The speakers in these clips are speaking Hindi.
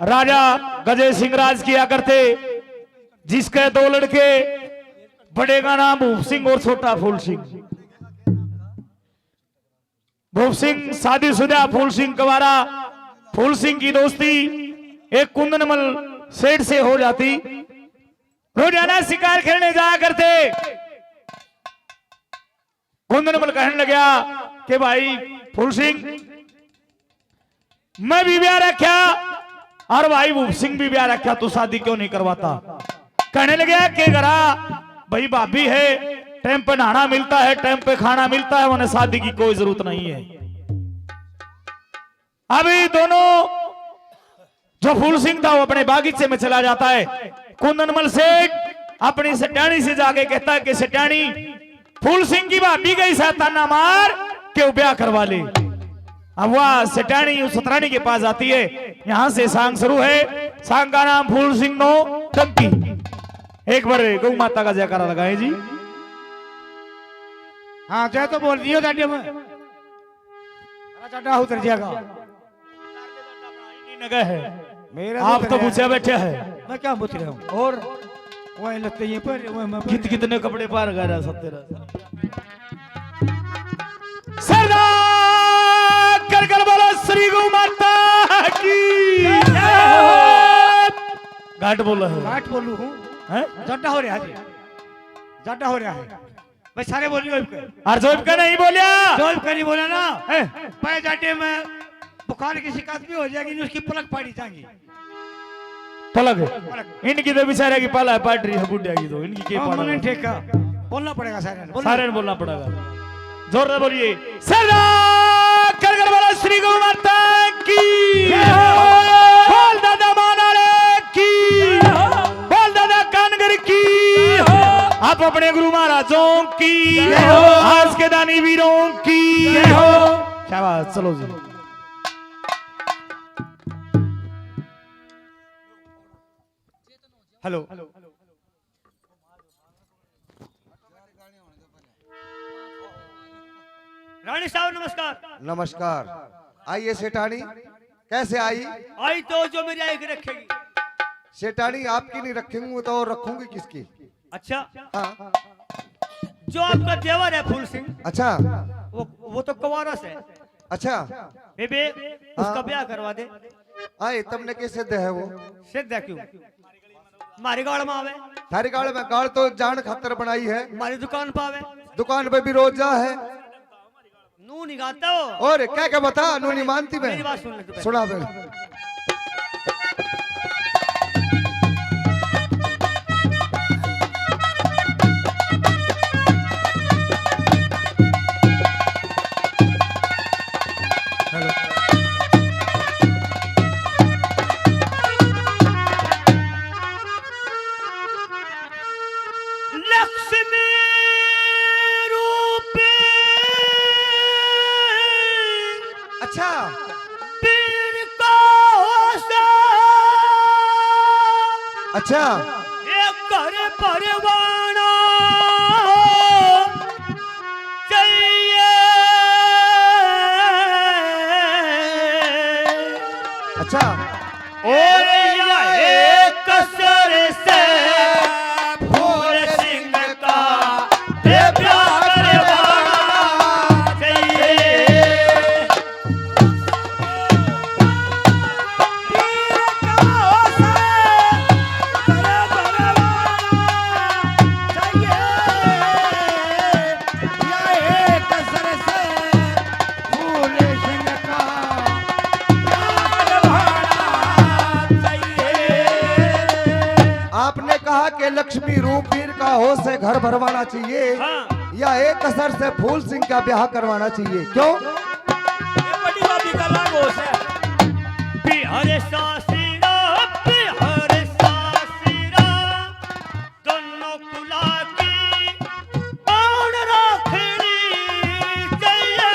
राजा गजय सिंह राज किया करते, जिसके दो लड़के, बड़े का नाम भूप सिंह और छोटा फूल सिंह। भूप सिंह शादीशुदा, फूल सिंह कुंवारा। फूल सिंह की दोस्ती एक कुंदनमल सेठ से हो जाती। रोजाना शिकार खेलने जाया करते। कुंदनमल कहने लगा कि भाई फूल सिंह, मैं भी ब्याह रखा और भाई भूप सिंह भी ब्याह रखा, तू शादी क्यों नहीं करवाता? कहने लगे कि घरा भाई भाभी है, टाइम पे नहाना मिलता है, टाइम पे खाना मिलता है, उन्हें शादी की कोई जरूरत नहीं है। अभी दोनों, जो फूल सिंह था वो अपने बागीचे में चला जाता है। कुंदनमल सेठ अपनी सट्याणी से जाके कहता है कि सट्याणी, फूल सिंह की भाभी गई साताना मार के ब्याह करवा ले। अब वह सट्याणी उस सतरानी के पास आती है। यहां से सांग शुरू है। सांग का नाम फूल सिंह नो टंकी। एक बार गौ माता का जयकारा लगाए जी। हाँ जय तो बोल दियो डाडियो में डाडा उतर जाएगा। है मेरा आप तो पूछे बैठे है, मैं क्या पूछ रहा हूँ। और वही लगते ये पर कितने कपड़े पार गया सब तेरा। सरदार कर कर बोलो श्री गौ माता की। घाट बोलो है, घाट बोलू हूँ। जड्डा हो रहा है, जड्डा हो रहा है भाई। सारे बोलियो और जोब का नहीं बोलिया, जोब का नहीं बोला ना। पैर जाटे में बुखार की शिकायत भी हो जाएगी, उसकी पलक पाड़ी जाएगी। पलक इनकी तो बेचारे की पाला है, पाट रही है बुढ़िया की, तो इनकी क्या पड़ा? ठेका बोलना पड़ेगा सारे ने बोलना पड़ेगा। जोर से बोलिए सरदार कर कर बोलो श्री गौ माता की। बोल दादा मानारे की, बोल दादा कानगर की। आप अपने गुरु महाराजों की, आज के दानी वीरों की। शाबाश, चलो जी। हेलो रानी साहब नमस्कार। नमस्कार। आइए सेठानी, कैसे आई? आई तो जो मेरी आई रखेगी। सेठानी आपकी नहीं रखेंगे तो और रखूंगी किसकी? अच्छा हाँ। जो आपका देवर है फूल सिंह, अच्छा वो तो कुंवारस है। अच्छा बेबे उसका ब्याह करवा दे। आए तुमने के सिद्ध है वो? सिद्ध है क्यों? हमारी गाड़ में आवे। थारी गाड़ में? गाड़ तो जान खातर बनाई है। हमारी दुकान पे आवे। दुकान पे भी रोज जा है। नू नहीं गाता हो। और क्या क्या बता, नू नहीं मानती मैं। मेरी बात सुन ले तू पहले। सुना फिर। लक्ष्मी रूप अच्छा पीर को अच्छा एक घर परवाना चाहिए। अच्छा और एक कसर से फूल सिंह का प्यार करवाना चाहिए। आपने कहा कि लक्ष्मी रूप वीर का हो से घर भरवाना चाहिए। हाँ। या एक असर से फूल सिंह का ब्याह करवाना चाहिए, क्यों? बड़ी बात का लागोस है। बिहार सासीरा, बिहार सासीरा, दोनों कुला की बाण राखनी चाहिए।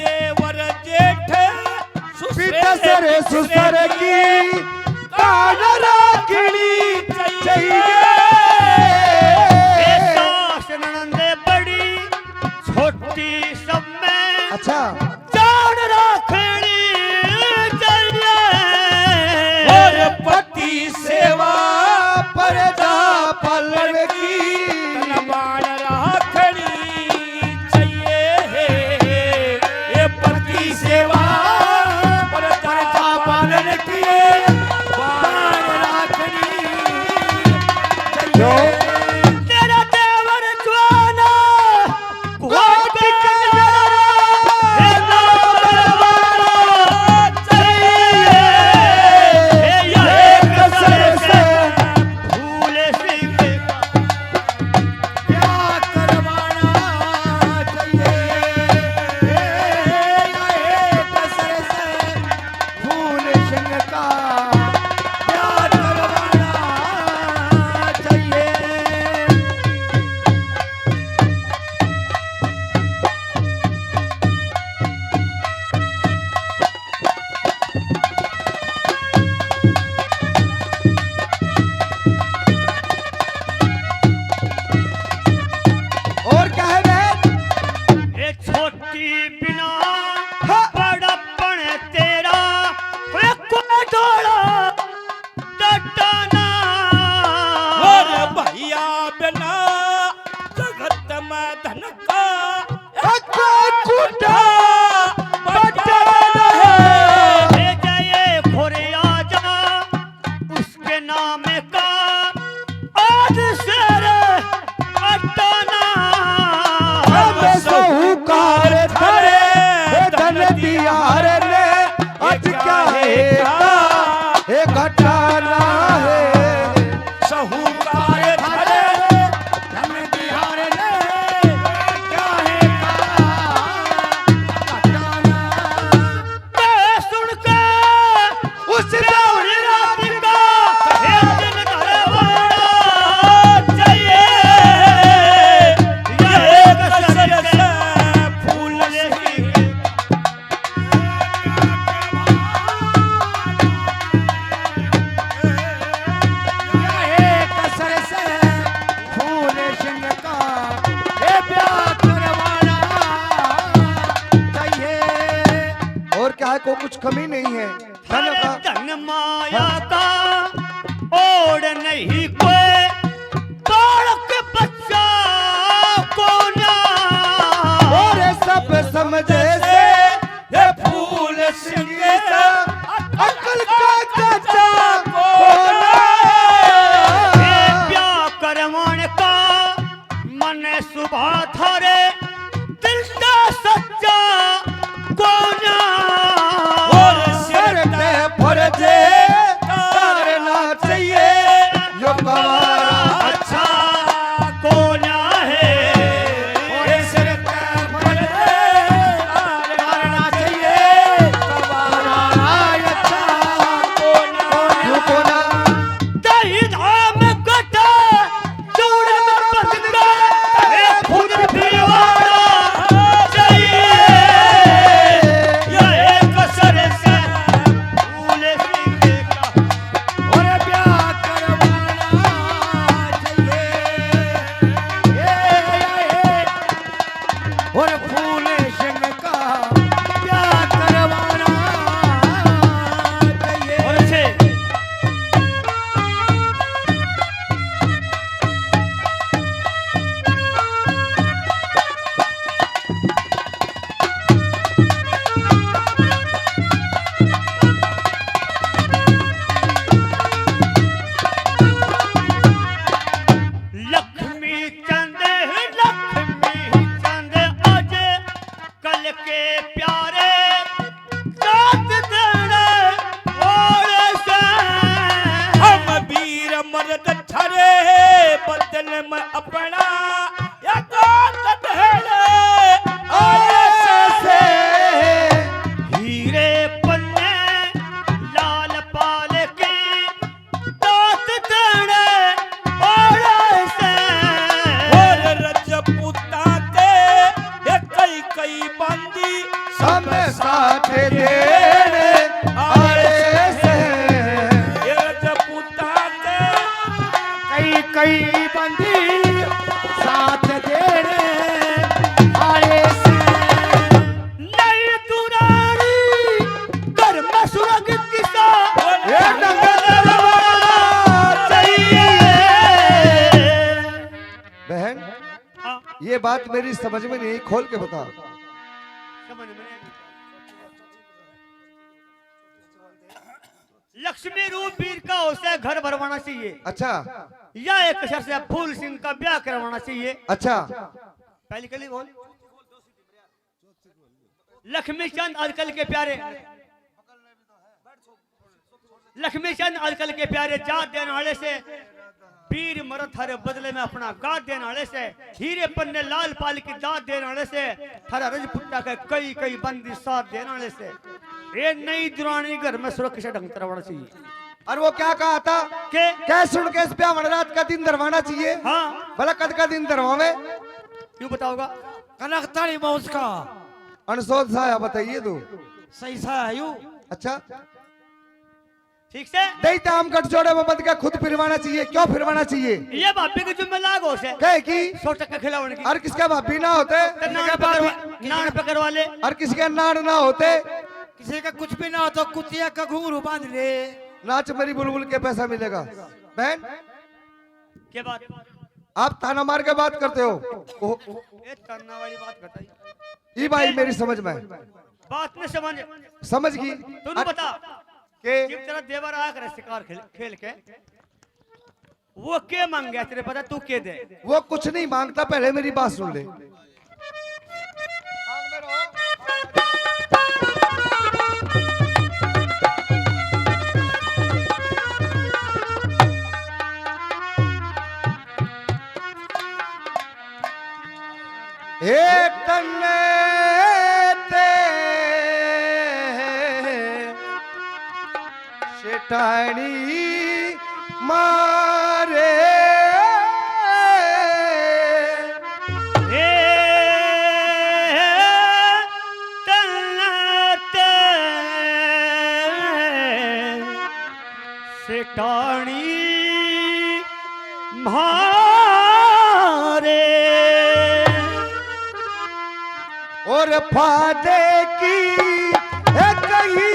देवर जेठ ससुर सुसर की बाण राखनी चाहिए। छोटी सब में अच्छा जान राखनी चाहिए। सेवा प्रजा पालन किए बाण राखनी तेरा देवर ज्वाला कोट कंजरा हे नामवाला चाहिए ये कसर से फूल सिंह क्या करवाना चाहिए ये कसर से फूल सिंह का क्या करवाना चाहिए और क्या है बहन? ए छोटी बिना बड़प्पन तेरा वे कोई थोड़ा डटाना और भैया बिना जगत में धन का कुटा ले जाए खोरे आजा उसके नाम का आज शेर अटाना साहूकार धरे धन दियार ने आज क्या है ये घटाना है साहूकार धरे धन बिहार ने क्या है अटाना सुन के उस दौड़ी रात का एक दिन घरवाना चाहिए ये कसर से फूल सिंह ये कसर से फूल सिंह का ये ब्याह करवाना चाहिए और क्या है को कुछ कमी नहीं है धन का धन माया का ओढ़ नहीं कोई बालक बच्चा को ना और सब समझे से ये फूल सिंह सा अकल का चाचा कोना ये ब्याह करवाने का मन सुबह थारे दिल का सच्चा को ना और सिर पे फर्जे करना चाहिए जो गवारा अच्छा को ना है और सिर पे फर्जे करना चाहिए गवारा अच्छा को ना जो कोना दही धाम कटा चूड़ में बंद का हे खुद पीवाना चाहिए ये कसर से फूल सिंह का और ब्याह करवाना चाहिए और फूल सिंह का ब्याह करवाना चाहिए और अच्छे लक्ष्मी चंद आज कल के प्यारे साथ देने और से हम वीर मर्द ठरे बदन में अपना या दांत ढेरे ऐसे हीरे पन्ने लाल पाल के दांत देने और से और रजपूता के ये कई बंदी सब साथ देने आए से ये रजपूता के कई बंदी साथ देने आए से नहीं दुरारी घर में सुरग किसा ये नंगल चाहिए बहन हाँ, ये बात मेरी समझ में नहीं, खोल के बता। समझ में नहीं। लक्ष्मी रूप वीर का उसे घर भरवाना चाहिए, अच्छा या एक शहर से फूल सिंह का ब्याह करवाना चाहिए। अच्छा। पहली कली बोल। लक्ष्मी चंद आजकल के प्यारे, लक्ष्मी चंद आजकल के प्यारे जात देने वाले से वीर मरद थारे बदले में अपना गात देने वाले से, हीरे पन्ने लाल पाल की दात देने वाले से, थारा रजपुट्टा के कई कई बंदी साथ देने वाले से ये नई दुरानी घर में सुरक्षा ढंग करवाना चाहिए। और वो क्या कहा था के क्या सुन के इस ब्याह रात का दिन दरवाना चाहिए। हाँ भला कद का दिन दरवावे क्यों बताओगा। कनकताड़ी में उसका अनसोद सा बताइए तू। सही सा है यू। अच्छा ठीक से दई ताम कट जोड़े में बंद का खुद फिरवाना चाहिए। क्यों फिरवाना चाहिए। ये भाभी के जुम्मे लागो से कहे की 100 टक्का खिलावन की। और किसका भाभी ना होते नान पकड़ वाले और किसी के नाड़ ना होते, किसी का कुछ भी ना हो तो कुतिया का घुंघरू बांध ले। नाच मेरी बुलबुल के पैसा मिलेगा। बहन के बात आप ताना मार के बात करते हो। ये ताना वाली बात बताई। ये भाई मेरी समझ में बात में समझ गई। तूने बता के जिस तरह देवर आया करे शिकार खेल के वो के मांग गया तेरे पता तू के दे। वो कुछ नहीं मांगता, पहले मेरी बात सुन ले। एक तन्ने ते शेटानी मारे सिटाणी मारे और फादे की है कहीं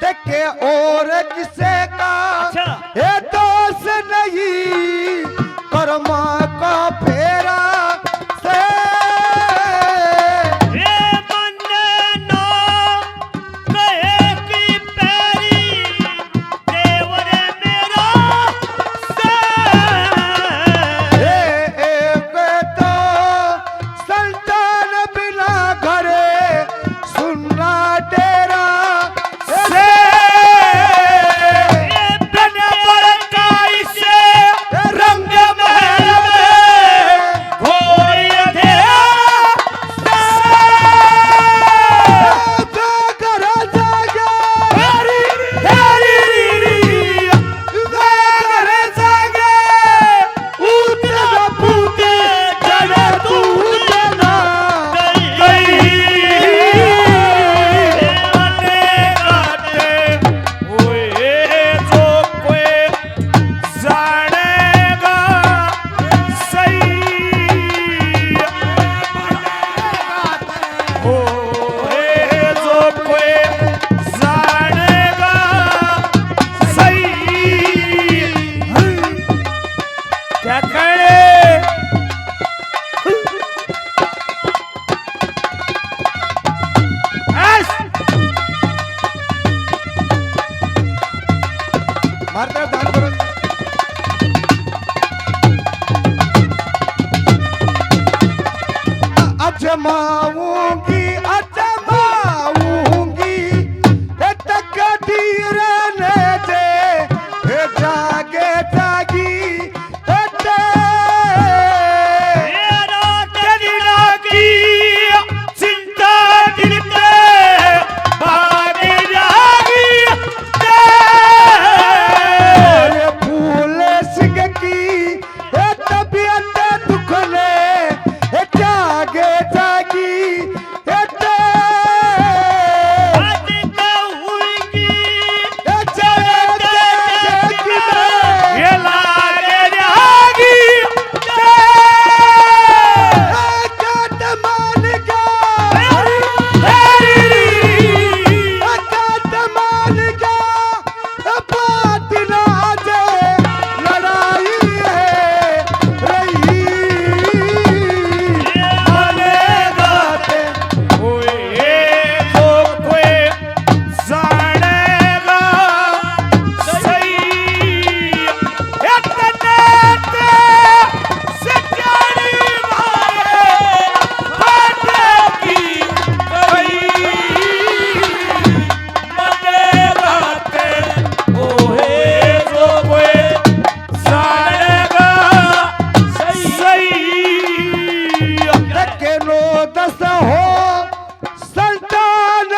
देखे और किसे का ये दोष नहीं कर्मा का फेरा से अजमाऊंगी अजमाऊंगी तकदीर ने दे जागे जागी चिंता दिल पे दस हो संतान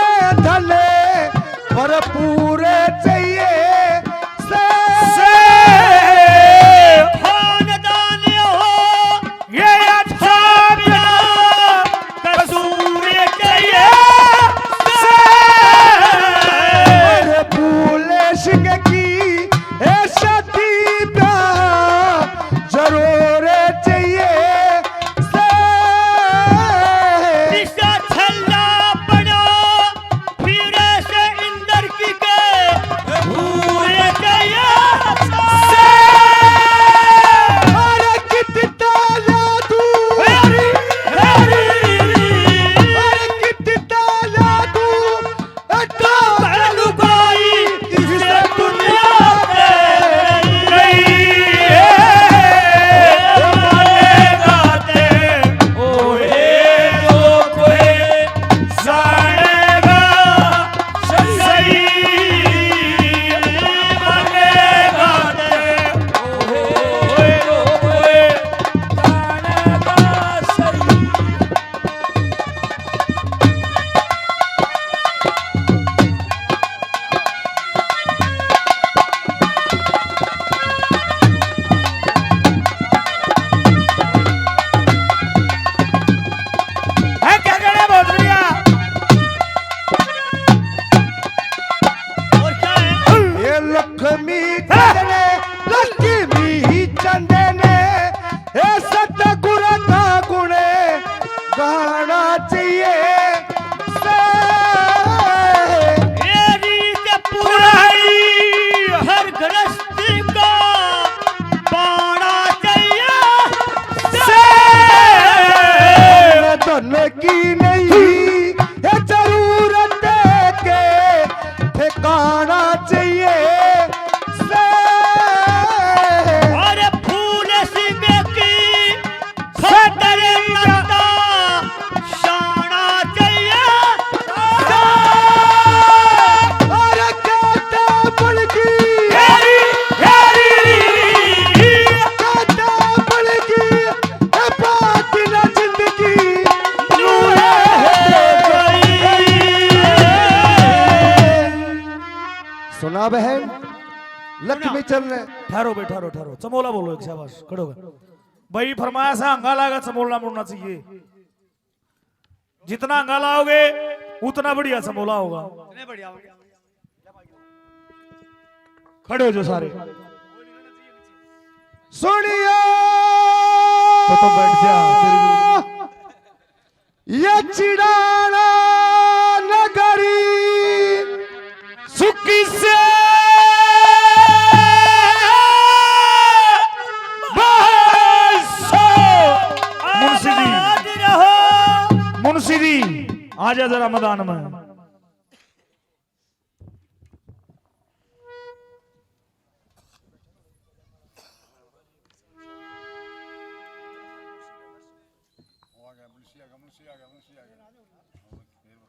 धने पर पूरे चाहिए से खानदान हो ये अच्छा बिना कसूर चाहिए अरे फूले सिंह की शादी ब्याह जरूर चाहिए से दिशा छल्ला बना फिर से इंदर की के भूरे चाहिए अरे कितना लादू अरे कितना लादू अड्डा लुगाई इसे दुनिया है क्या कह रहे हैं बहुत बढ़िया। और क्या है ये लक्ष्मी चंदने लक्ष्मी चंदने ये सतगुर का गुणे गाना चाहिए से ये रीत पुरानी हर गृहस्थी का पाना चाहिए धन की नहीं है जरूरत के ठिकाना चाहिए से और फूल सिंह की खतर नता शाना चाहिए अरे कहते बड़की कहते बड़की है बात न जिंदगी सुना बहन लक्ष्मी चंद ठहरो बे ठहरो ठहरो चमोला बोलो एक शाबाश खड़ो कर भाई फरमाया सा अंगा लागा चमोला मुड़ना चाहिए जितना अंगा लाओगे उतना बढ़िया चमोला होगा बढ़िया खड़े हो जो सारे सुनियो तो बैठ जा तेरी ये चिड़ाना नगरी सुखी से मुंशी जी आजा जरा मैदान में